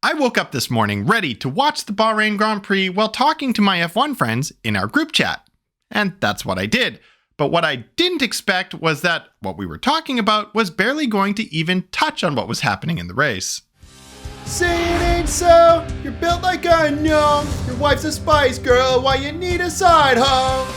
I woke up this morning ready to watch the Bahrain Grand Prix while talking to my F1 friends in our group chat. And that's what I did. But what I didn't expect was that what we were talking about was barely going to even touch on what was happening in the race. Say it ain't so, you're built like a gnome. Your wife's a spice girl, why you need a side hoe?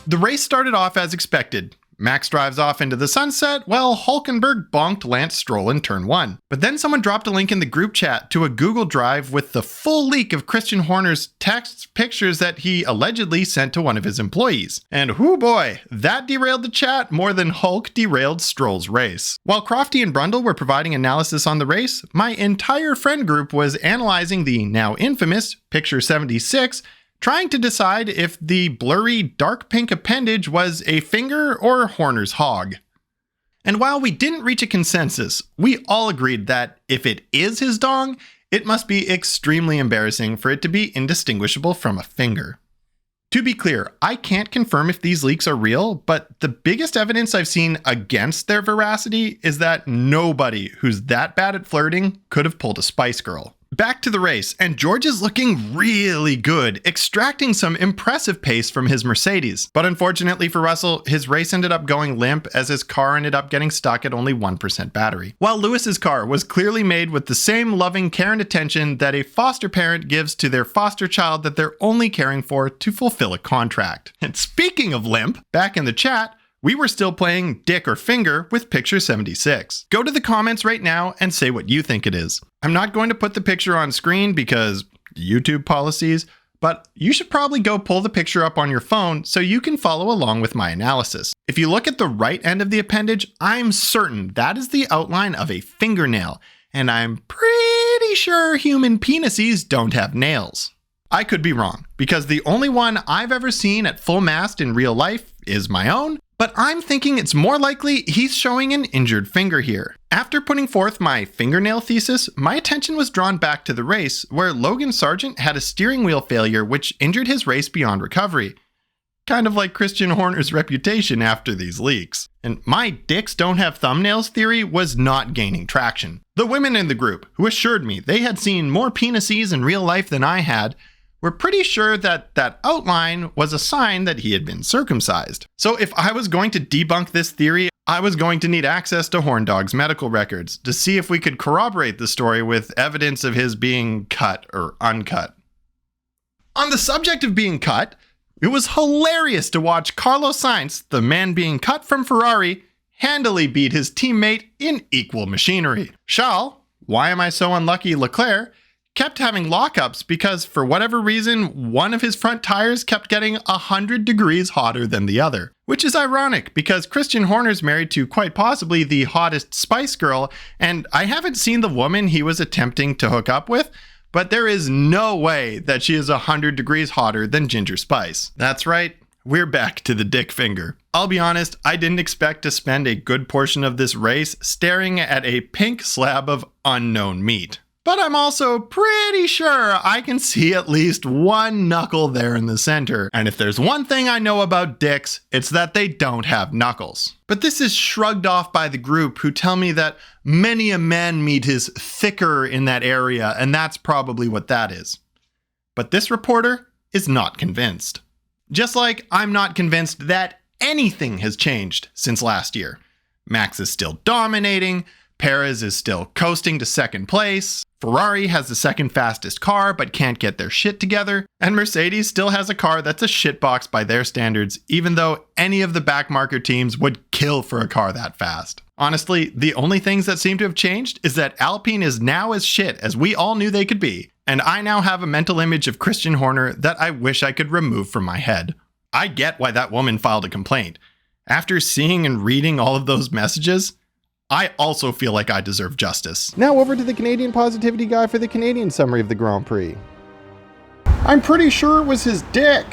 The race started off as expected. Max drives off into the sunset while Hülkenberg bonked Lance Stroll in turn 1. But then someone dropped a link in the group chat to a Google Drive with the full leak of Christian Horner's text pictures that he allegedly sent to one of his employees. And whoo boy, that derailed the chat more than Hulk derailed Stroll's race. While Crofty and Brundle were providing analysis on the race, my entire friend group was analyzing the now infamous Picture 76, trying to decide if the blurry dark pink appendage was a finger or Horner's hog. And while we didn't reach a consensus, we all agreed that if it is his dong, it must be extremely embarrassing for it to be indistinguishable from a finger. To be clear, I can't confirm if these leaks are real, but the biggest evidence I've seen against their veracity is that nobody who's that bad at flirting could have pulled a Spice Girl. Back to the race, and George is looking really good, extracting some impressive pace from his Mercedes. But unfortunately for Russell, his race ended up going limp as his car ended up getting stuck at only 1% battery. While Lewis's car was clearly made with the same loving care and attention that a foster parent gives to their foster child that they're only caring for to fulfill a contract. And speaking of limp, back in the chat, we were still playing Dick or Finger with Picture 76. Go to the comments right now and say what you think it is. I'm not going to put the picture on screen because YouTube policies, but you should probably go pull the picture up on your phone so you can follow along with my analysis. If you look at the right end of the appendage, I'm certain that is the outline of a fingernail, and I'm pretty sure human penises don't have nails. I could be wrong, because the only one I've ever seen at full mast in real life is my own, but I'm thinking it's more likely he's showing an injured finger here. After putting forth my fingernail thesis, my attention was drawn back to the race, where Logan Sargent had a steering wheel failure which injured his race beyond recovery. Kind of like Christian Horner's reputation after these leaks. And my dicks don't have thumbnails theory was not gaining traction. The women in the group, who assured me they had seen more penises in real life than I had, were pretty sure that that outline was a sign that he had been circumcised. So if I was going to debunk this theory, I was going to need access to Horn Dog's medical records to see if we could corroborate the story with evidence of his being cut or uncut. On the subject of being cut, it was hilarious to watch Carlos Sainz, the man being cut from Ferrari, handily beat his teammate in equal machinery. Charles, why am I so unlucky Leclerc, kept having lockups because for whatever reason, one of his front tires kept getting 100 degrees hotter than the other. Which is ironic because Christian Horner's married to quite possibly the hottest Spice Girl, and I haven't seen the woman he was attempting to hook up with, but there is no way that she is 100 degrees hotter than Ginger Spice. That's right, we're back to the dick finger. I'll be honest, I didn't expect to spend a good portion of this race staring at a pink slab of unknown meat. But I'm also pretty sure I can see at least one knuckle there in the center. And if there's one thing I know about dicks, it's that they don't have knuckles. But this is shrugged off by the group who tell me that many a man meat is thicker in that area, and that's probably what that is. But this reporter is not convinced. Just like I'm not convinced that anything has changed since last year. Max is still dominating, Perez is still coasting to second place, Ferrari has the second fastest car but can't get their shit together, and Mercedes still has a car that's a shitbox by their standards, even though any of the backmarker teams would kill for a car that fast. Honestly, the only things that seem to have changed is that Alpine is now as shit as we all knew they could be, and I now have a mental image of Christian Horner that I wish I could remove from my head. I get why that woman filed a complaint. After seeing and reading all of those messages, I also feel like I deserve justice. Now over to the Canadian positivity guy for the Canadian summary of the Grand Prix. I'm pretty sure it was his dick.